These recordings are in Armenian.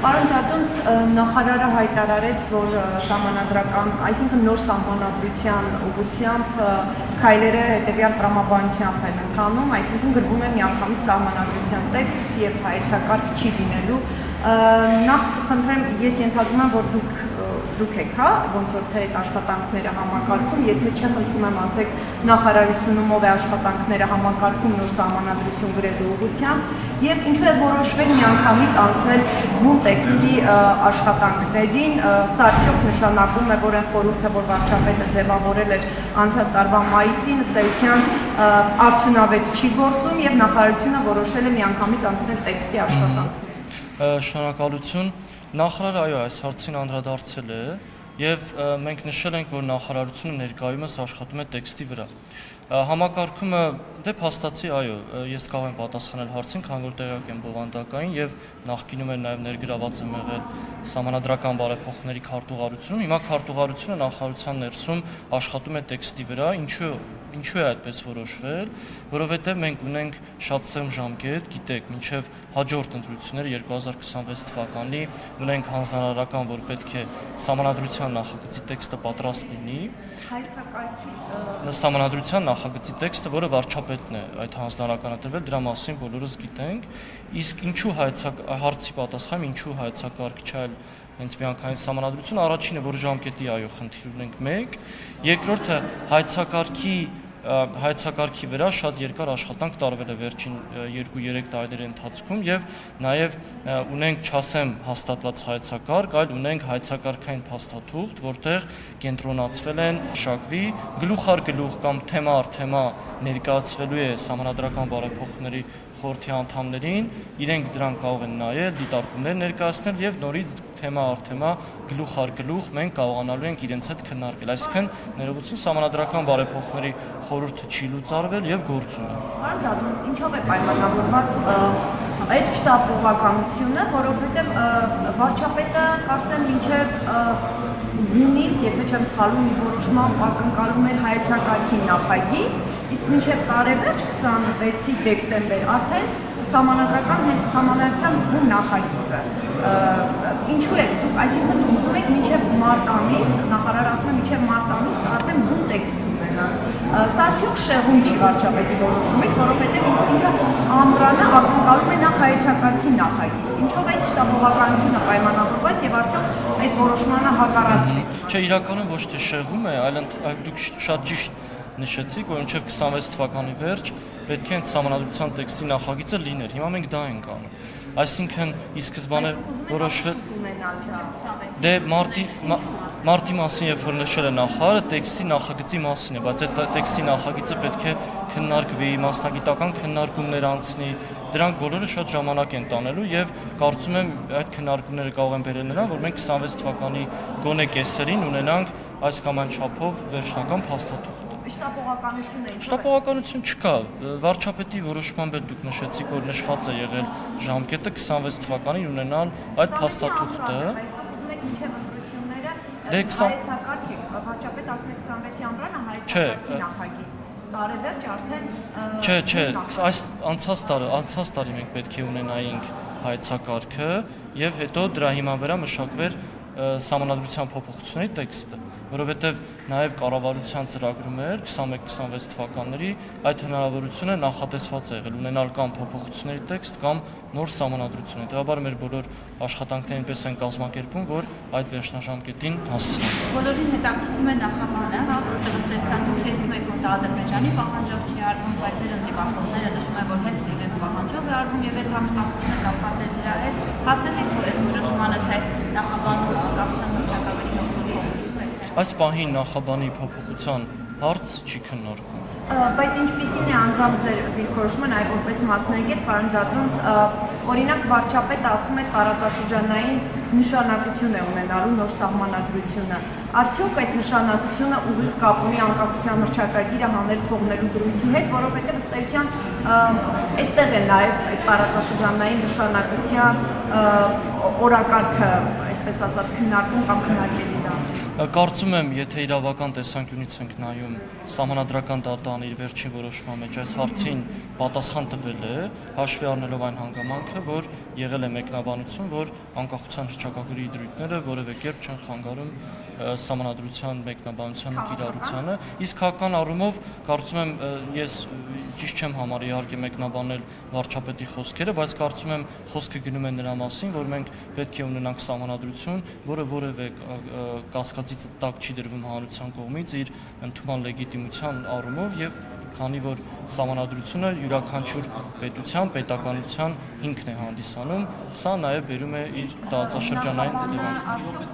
Պարոն Դատունց, նախարարը հայտարարեց, որ սահմանադրական, այսինքն նոր սահմանադրության ուղղությամբ քայլերը հետևյալ տրամաբանությամբ են ընթանում, այսինքն գրվում է միանգամից սահմանադրության տեքստ եւ հայեցակարգ չի լինելու։ Նախ խնդրեմ, ես ենթադրում եմ, որ դուք եք, հա, ոնց որ թե այդ աշխատանքները համակարգում, եթե չէ, խնդրում եմ ասեք նախարարությունում ով է աշխատանքները համակարգում նոր սահմանադրություն գրելու ուղղությամբ եւ ինչու է որոշվել միանգամից անցնել բուն տեքստի աշխատանքներին, սա արդյոք նշանակում է, որ այն խորհուրդը, որ վարչապետը ձևավորել էր անցած տարվա մայիսին, ըստ էության արդյունավետ չի գործում եւ նախարարությունը որոշել է միանգամից անցնել տեքստի աշխատանքներին։ Շնորհակալություն։ Նախարարը այո, այս հարցին անդրադարձել է եւ մենք նշել ենք, որ նախարարությունը ներկայումս աշխատում է տեքստի վրա։ Համակարգումը դե փաստացի այո, ես կարող եմ պատասխանել հարցին, քանի որ տեղյակ եմ բովանդակային եւ նախկինում էր նաեւ ներգրաված եմ եղել սահմանադրական բարեփոխումների քարտուղարությունում։ Հիմա քարտուղարությունը նախարարության ներսում աշխատում է տեքստի վրա, ինչու է այդպես որոշվել, որովհետեւ մենք ունենք շատ սեմ ժամկետ, գիտեք, մինչեւ հաջորդ ընտրությունները 2026 թվականի ունենք հանձնարարական, որ պետք է սահմանադրության նախագծի տեքստը պատրաստ լինի։ Սահմանադրության նախագծի տեքստը, որը վարչապետն է այդ հանձնարարականը տրվել, դրա մասին բոլորս գիտենք, իսկ ինչու հարցի պատասխանը, ինչու հայեցակարգ չէ, այլ հենց միանգամից սահմանադրություն, առաջինը, որ ժամկետի այո խնդիր ունենք մեկ, երկրորդը հայեցակարգի վրա շատ երկար աշխատանք տարվել է վերջին 2-3 տարիների ընթացքում եւ նաեւ ունենք չասեմ հաստատված հայեցակարգ, այլ ունենք հայեցակարգային փաստաթուղթ, որտեղ կենտրոնացվել են շակվի գլուխ առ գլուխ կամ թեմա առ թեմա ներկայացվելու է սահմանադրական բարեփոխումների խորհրդի անդամներին, իրենք դրանք կարող են նայել, դիտարկումներ ներկայացնել եւ նորից թեմա առ թեմա գլուխ առ գլուխ մենք կարողանալու ենք իրենց հետ քննարկել, այսինքն ներողություն սահմանադրական բարեփոխումների խորհուրդը չի լուծարվել եւ գործում է։ Պարոն Դատունց, ինչով է պայմանավորված այդ շտապողականությունը, որովհետեւ վարչապետը կարծեմ մինչեւ հունիս, եթե չեմ սխալվում, մի որոշման ակնկալում էր հայեցակարգի նախագիծ, իսկ մինչեւ տարեվերջ 26 դեկտեմբեր արդեն սահմանադրական հենց սահմանադրության բուն նախագիծը։ Ինչու է դուք, այսինքն դուք ուզում եք մինչև մարտ ամիս, նախարարը ասում է մինչև մարտ ամիս արդեն բուն տեքստ ունենալ։ Սա արդյոք շեղում չի վարչապետի որոշումից, որովհետև ինքը ամռանը ակնկալում է նախ հայեցակարգի նախագիծ։ Ինչով է շտապողականությունը պայմանավորված եւ արդյոք այդ որոշմանը հակառակ չէ։ Չէ, իրականում ոչ թե շեղում է, այլ դուք շատ ճիշտ նշեցիք, որ մինչև 26 թվականի վերջ պետք է սահմանադրության տեքստի նախագիծը լիներ։ Հիմա մենք դա ենք անում։ Այսինքն ի սկզբանե որոշվել դե մարտի մասին, երբ որ նշել է նախարարը, տեքստի նախագծի մասին է, բայց այդ տեքստի նախագիծը պետք է քննարկվի, մասնագիտական քննարկումներ անցնի, դրանք բոլորը շատ ժամանակ են տանելու եւ կարծում եմ այդ քննարկումները կարող են բերել նրան, որ մենք 26 թվականի գոնե կեսերին ունենանք այս կամ այն չափով վերջնական փաստաթուղթ։ Շտապողականություն չկա, վարչապետի որոշմամբ էլ դուք նշեցիք, որ նշված է եղել ժամկետը 26 թվականին ունենալ այդ փաստաթուղթը։ Դե 20 վարչապետը ասում է 26-ի ամռանը հայեցակարգի նախագիծ։ Տարեվերջ արդեն Չէ, այս անցած տարի մենք պետք է ունենայինք հայեցակարգը եւ հետո դրա հիման վրա մշակվեր սահմանադրության փոփոխությունների տեքստը, որովհետև նաև կառավարության ծրագրում էր 21-26 թվականների այդ հնարավորությունը նախատեսված է եղել ունենալ կամ փոփոխությունների տեքստ կամ նոր սահմանադրություն։ Հետևաբար մեր բոլոր աշխատանքներին պես են կազմակերպում, որ այդ վերջնաժամկետին հասցնենք։ Բոլորին հետաքրքրում է նախաբանը, հա, որտեղ ըստ էության դուք եք որ Ադրբեջանի պահանջով չի արվում, բայց երբ դիպախոսները նշում են, որ հենց իրենց պահանջով է արվում եւ այդ համշտապությունը կապված է դրա հետ, հասել եք այդ որոշմանը, թե նախաբանում կապության վիճակագրի Այս պահին նախաբանի փոփոխության հարց չի քննարկվում։ Բայց ինչպիսին է անձամբ ձեր դիրքորոշումը նաև որպես մասնագետ, պարոն Դատունց, օրինակ վարչապետը ասում է տարածաշրջանային նշանակություն է ունենալու նոր սահմանադրությունը։ Արդյոք այդ նշանակությունը ուղիղ կապ ունի անկախության հռչակագիրը հանել թողնելու դրույթի հետ, որովհետև ըստ էության այդտեղ է նաև այդ տարածաշրջանային նշանակության օրակարգը, այսպես ասած, քննարկում կամ քննարկելի դա։ Կարծում եմ, եթե իրավական տեսանկյունից ենք նայում, Սահմանադրական դատարանը իր վերջին որոշման մեջ այս հարցին պատասխան տվել է, հաշվի առնելով այն հանգամանքը, որ եղել է մեկնաբանություն, որ անկախության հռչակագրի դրույթները որևէ կերպ չեն խանգարում Սահմանադրության մեկնաբանության կիրառությանը, իսկ քաղաքական առումով կարծում եմ, ես ճիշտ չեմ համարի իհարկե մեկնաբանել վարչապետի խոսքերը, բայց կարծում եմ խոսքը գնում է նրա մասին, որ մենք պետք է ունենանք Սահմանադրություն, որը որևէ կասկածից տակ չի դրվում հանրության կողմից իր ընդունման լեգիտիմության առումով եւ քանի որ Սահմանադրությունը յուրաքանչյուր պետության, պետականության հիմքն է հանդիսանում, սա նաեւ բերում է իր տարածաշրջանային հետևանքները։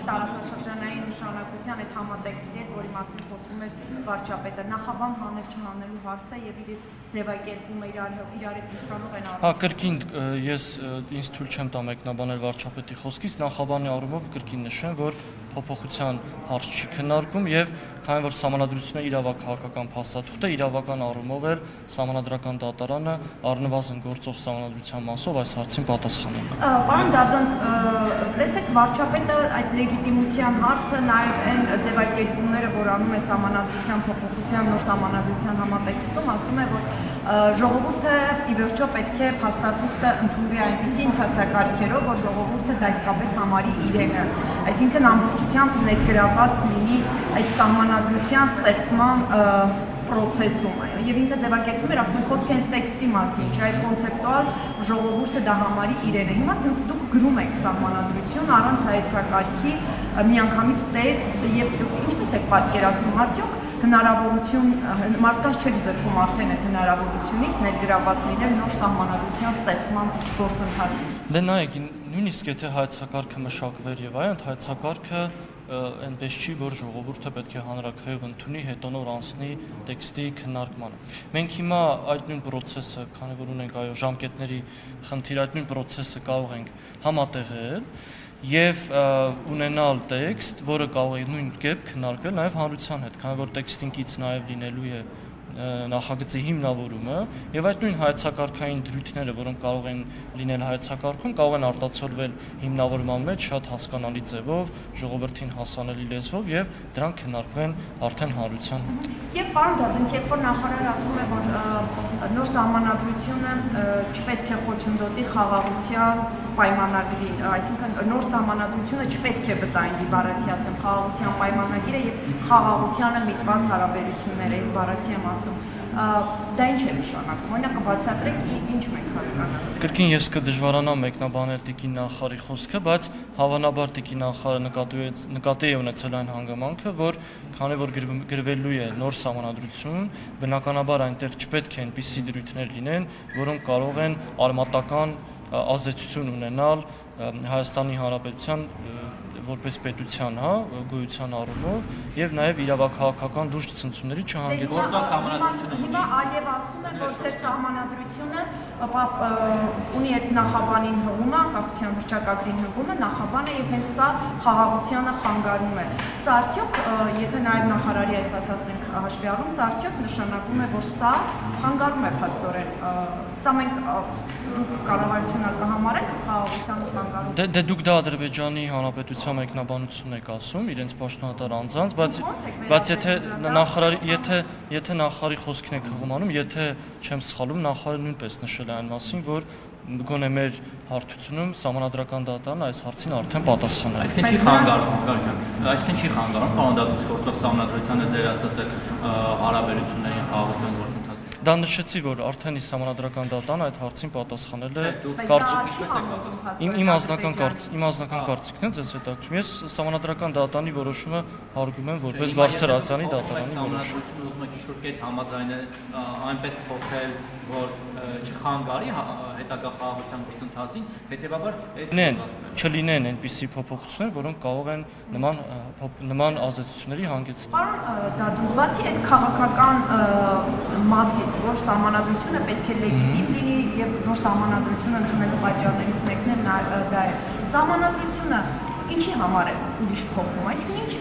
Տարածաշրջանային նշանակության այդ համատեքստի հետ, որի մասին խոսում է վարչապետը, նախաբան հանել չհանելու հարցը եւ իր ձևակերպումը իրար հետ ինչքանով են առնչվում։ Հա, կրկին ես ինձ թույլ չեմ տա մեկնաբանել վարչապետի խոսքից, նախաբանի առումով կրկին նշեմ, որ փոփոխության հարց չի քննարկում եւ քանի որ Սահմանադրությունը իրավաքաղաքական փաստաթուղթ է, իրավական առումով էլ Սահմանադրական դատարանը առնվազն գործող Սահմանադրության մասով այս հարցին պատասխանել է։ Պարոն Դավթոնց, տեսեք վարչապետը այդ լեգիտիմության հարցը նաեւ այն ձևակերպումները, որ անում է Սահմանադրության փոփոխության նոր Սահմանադրության համատեքստում, ասում է, որ ժողովուրդը ի վերջո պետք է փաստաթուղթը ընդունվի այնպիսի ընթացակարգերով, որ ժողովուրդը դա իսկապես համարի իրենը, այսինքն ամբողջությամբ ներգրաված լինի այդ Սահմանադրության ստեղծման process-ում, եւ ինքը ձևակերպում էր, ասում է խոսքը հենց տեքստի մասին, չէ՞ այդ կոնցեպտուալ ժողովուրդը դա համարի իրենը։ Հիմա դուք գրում եք Սահմանադրություն առանց հայեցակարգի միանգամից տեքստ եւ ինչպես եք պատկերացնում, արդյոք հնարավորություն մարդկանց չեք զրկում արդեն այդ հնարավորությունից ներգրաված լինել նոր Սահմանադրության ստեղծման գործընթացին։ Դե նայեք, նույնիսկ եթե հայեցակարգը մշակվեր եւ այլն, հայեցակարգը այնպես չի, որ ժողովուրդը պետք է հանրաքվեով ընդունի, հետո նոր անցնի տեքստի քննարկմանը։ Մենք հիմա այդ նույն process-ը, քանի որ ունենք այո ժամկետների խնդիր, այդ նույն process-ը կարող ենք համատեղել եւ ունենալ տեքստ, որը կարող է նույն կերպ քննարկվել նաեւ հանրության հետ, քանի որ տեքստինքից նաեւ լինելու է նախագծի հիմնավորումը եւ այդ նույն հայեցակարգային դրույթները, որոնք կարող են լինել հայեցակարգում, կարող են արտացոլվել հիմնավորման մեջ շատ հասկանալի ձևով, ժողովրդին հասանելի լեզվով եւ դրանք քննարկվեն արդեն հանրության հետ։ Եվ պարոն Դավթոնց, երբ որ նախարարը ասում է, որ նոր Սահմանադրությունը չպետք է խոչընդոտի խաղաղության պայմանագրի, այսինքն նոր Սահմանադրությունը չպետք է վտանգի, բառացի ասեմ, խաղաղության պայմանագիրը եւ խաղաղությանը միտված հարաբերությունները, այս բառացի եմ ասում, դա ինչ է նշանակում, օրինակ կբացատրեք ինչ մենք հասկանանք։ Կրկին ես կդժվարանամ մեկնաբանել տիկին նախարարի խոսքը, բայց հավանաբար տիկին նախարարը նկատի է ունեցել այն հանգամանքը, որ քանի որ գրվելու է նոր Սահմանադրություն, բնականաբար այնտեղ չպետք է այնպիսի դրույթներ լինեն, որոնք կարող են արմատական ազդեցություն ունենալ Հայաստանի Հանրապետության որպես պետության, հա, գոյության առումով եւ նաեւ իրավաքաղաքական լուրջ ցնցումների չհանգեցնի։ Հիմա Ալիև ասում է, որ ձեր Սահմանադրությունը ունի այդ նախաբանին հղումը, անկախության հռչակագրին հղումը, նախաբանը եւ հենց սա խաղաղությանը խանգարում է։ Սա արդյոք, եթե նաեւ նախարարի այս ասածն ենք հաշվի առնում, սա արդյոք նշանակում է, որ սա խանգարում է փաստորեն։ Սա մենք կառավարությունը կհամարենք խաղաղությանը խանգարում։ Դե դուք դա Ադրբեջանի Հանրապետության մեկնաբանությունն եք ասում, իրենց պաշտոնատար անձանց, բայց եթե նախարարի խոսքն եք հղումանում, եթե չեմ սխալվում, նախարարը նույնպես նշել է այն մասին, որ գոնե մեր հարթությունում Սահմանադրական դատարանը այս հարցին արդեն պատասխանել է։ Այսինքն չի խանգարում, այսինքն չի խանգարում, պարոն Դավթոնց, գործող Սահմանադրությանը ձեր ասած հարաբերությունների խաղաղության գործընթացը։ Դա նշեցի, որ արդեն իսկ Սահմանադրական դատարանը այդ հարցին պատասխանել է։ Իմ անձնական կարծիքն է, ձեզ հետաքրքրում։ Ես Սահմանադրական դատարանի որոշումը հարգում եմ որպես բարձր արձանի դատարանի որոշում։ Ուզում եք ինչ-որ կետ համաձայնել այնպես փոխել, որ չխանգարի հետագա խաղաղության գործընթացին, հետեւաբար չլինեն այնպիսի փոփոխություններ, որոնք կարող են նման ազդեցությունների հանգեցնել։ Պարոն Դավթոնց, բացի այդ քաղաքական մասից, որ Սահմանադրությունը պետք է լեգիտիմ լինի եւ նոր Սահմանադրությունը ընդունելու պատճառներից մեկն էլ դա է։ Սահմանադրությունը ինչի համար է ուրիշ փոխվում, այսինքն ինչ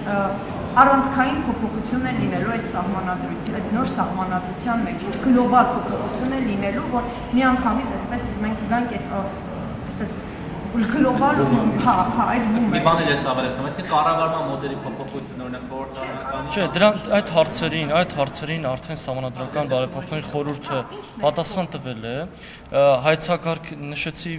առանցքային փոփոխություն է լինելու այդ սահմանադրության, այդ նոր սահմանադրության մեջ, ինչ գլոբալ փոփոխություն է լինելու, որ միանգամից այսպես մենք զգանք այդ այսպես գլոբալ այդ բումը։ Մի բան էլ ես ավելացնում, այսինքն կառավարման մոդելի փոփոխություն օրինակ խորհրդարանական։ Չէ, դրանք այդ հարցերին արդեն Սահմանադրական բարեփոխումների խորհուրդը պատասխան տվել է։ Հայեցակարգ նշեցի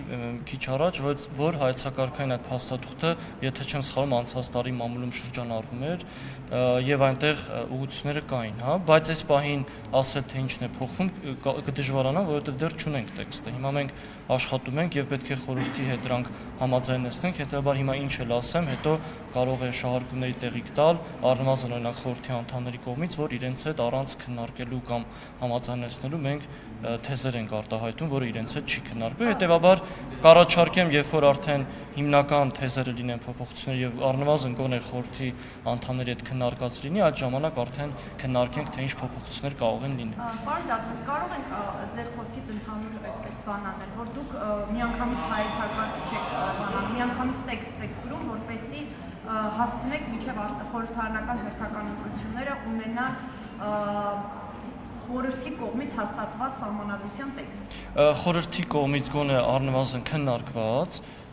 քիչ առաջ, որ հայեցակարգային այդ փաստաթուղթը, եթե չեմ սխալվում, անցած տարի մամուլում շրջանառվում էր եւ այնտեղ ուղղությունները կային, հա, բայց այս պահին ասել թե ինչն է փոխվում կդժվարանա, որովհետեւ դեռ չունենք տեքստը։ Հիմա մենք աշխատում ենք եւ պետք է խորհրդի հետ դրանք համաձայնեցնենք, հետեւաբար հիմա ինչ էլ ասեմ, հետո կարող է շահարկումների տեղիք տալ առնվազն օրինակ խորհրդի անդամների կողմից, որ իրենց հետ առանց քննարկելու կամ համաձայնեցնելու մենք թեզեր ենք արտահայտում, որը իրենց հետ չի քննարկվել։ Հետևաբար կառաջարկեմ, երբ որ արդեն հիմնական թեզերը լինեն փոփոխություններ եւ առնվազն գոնե խորհրդի անդամների հետ քննարկած լինի, այդ ժամանակ արդեն քննարկենք, թե ինչ փոփոխություններ կարող են լինել։ Պարոն Դատունց, կարող ենք ձեր խոսքից ընդհանուր այսպես բան անել, որ դուք միանգամից հայեցակարգ չեք բանան, միանգամից տեքստ եք գրում, որպեսզի հասցնեք մինչև խորհրդարանական հերթական ընտրությունները ունենան խորհրդի կողմից հաստատված սահմանադրության տեքստ։ Խորհրդի կողմից գոնե առնվազն քննարկված,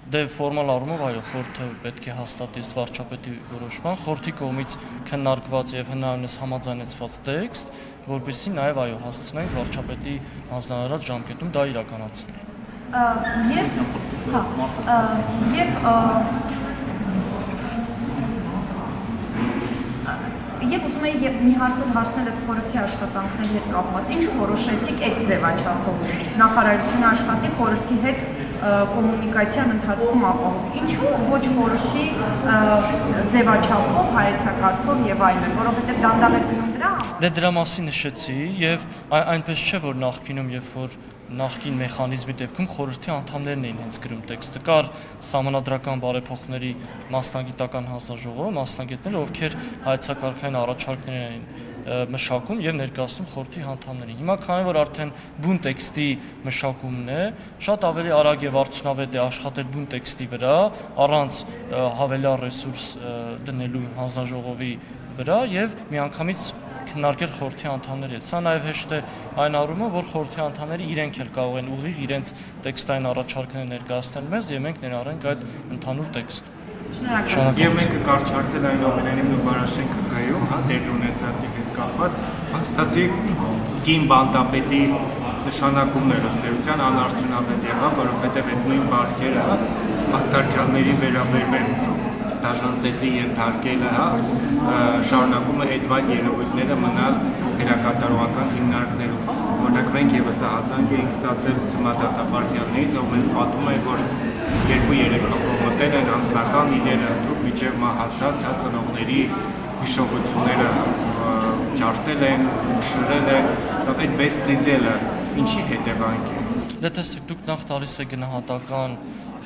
դե ֆորմալ առումով այո, խորհուրդը պետք է հաստատի վարչապետի որոշման, խորհրդի կողմից քննարկված եւ հնարավորինս համաձայնեցված տեքստ, որպեսզի նաեւ այո հասցնենք վարչապետի հանձնարարած ժամկետում դա իրականացնել։ Եվ ուզում եի մի հարցել հարցնել այդ խորհրդի աշխատանքների հետ կապված, ինչու որոշեցիք այդ ձևաչափով նախարարությունը աշխատի խորհրդի հետ կոմունիկացիան ընթացքում ապահով, ինչու ոչ խորհրդի ձևաչափով, հայեցակարգով եւ այլն, որովհետեւ դանդաղ է գնում դրա համար։ Դե դրա մասին նշեցի եւ այնպես չէ, որ նախկինում երբ որ նախկին մեխանիզմի դեպքում խորհրդի անդամներն էին հենց գրում տեքստը, կար Սահմանադրական բարեփոխումների մասնագիտական հանձնաժողովը, մասնագետները, ովքեր հայեցակարգային առաջարկներ էին մշակում եւ ներկայացնում խորհրդի անդամներին։ Հիմա քանի որ արդեն բուն տեքստի մշակումն է, շատ ավելի արագ եւ արդյունավետ է աշխատել բուն տեքստի վրա, առանց հավելյալ ռեսուրս դնելու հանձնաժողովի վրա եւ միանգամից քննարկել խորհրդի անդամների հետ։ Սա նաև հեշտ է այն առումով, որ խորհրդի անդամները իրենք էլ կարող են ուղիղ իրենց տեքստային առաջարկները ներկայացնել մեզ եւ մենք ներառենք այդ ընդհանուր տեքստը։ Շնորհակալ։ Եվ մենք կառաջարկել այն ամենին ու Բարաշեն քգայում, հա, դեր ունեցածի հետ կապված, հաստատի կին բանտապետի նշանակումներ ըստ էության անարդյունավետ եղավ, որովհետեւ այդ նույն բարգերը արտարքալների վերաբերվել դաշնցեցի ենթարկելը, շարունակում է այդ վայր երևույթները մնալ հերակատարողական հիմնարկներում։ Օրինակ մենք եւս ահազանգ էինք ստացել ցմադատապարտիաներից, ով մեզ պատմում է, որ 2-3 հոգով մտել են անձնական իրերը, դուք միջև մահացած ծնողների հիշողությունները ջարդել են, շրել են, այդ բեսպրիձելը ինչի հետևանք է։ Դե տեսեք, դուք նախ տալիս եք գնահատական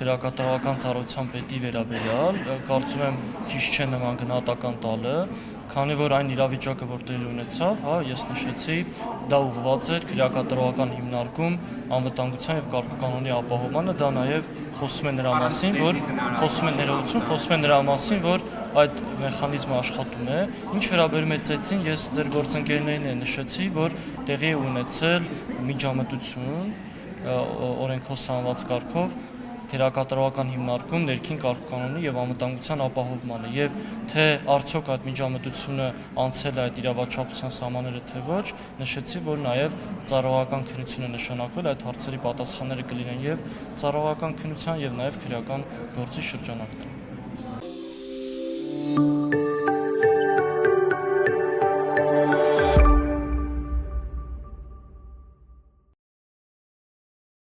քրեակատարողական ծառայության պետի վերաբերյալ, կարծում եմ ճիշտ չէ նման գնահատական տալը, քանի որ այն իրավիճակը, որ տեղի ունեցավ, հա, ես նշեցի, դա ուղղված էր քրեակատարողական հիմնարկում, անվտանգության եւ կարգուկանոնի ապահովմանը, դա նաեւ խոսում է նրա մասին, որ խոսում է նրա մասին, որ այդ մեխանիզմը աշխատում է։ Ինչ վերաբերում է ծեծին, ես ձեր գործընկերներին նշեցի, որ տեղի է ունեցել միջամտություն օրենքով սահմանված կարգով քրեակատարողական հիմնարկում ներքին կարգուկանոնի եւ անվտանգության ապահովմանը եւ թե արդյոք այդ միջամտությունը անցել է այդ իրավաչափության սահմանները թե ոչ, նշեցի, որ նաեւ ծառայողական քննություն է նշանակվել, այդ հարցերի պատասխանները կլինեն եւ ծառայողական քննության եւ նաեւ քրեական գործի շրջանակներում։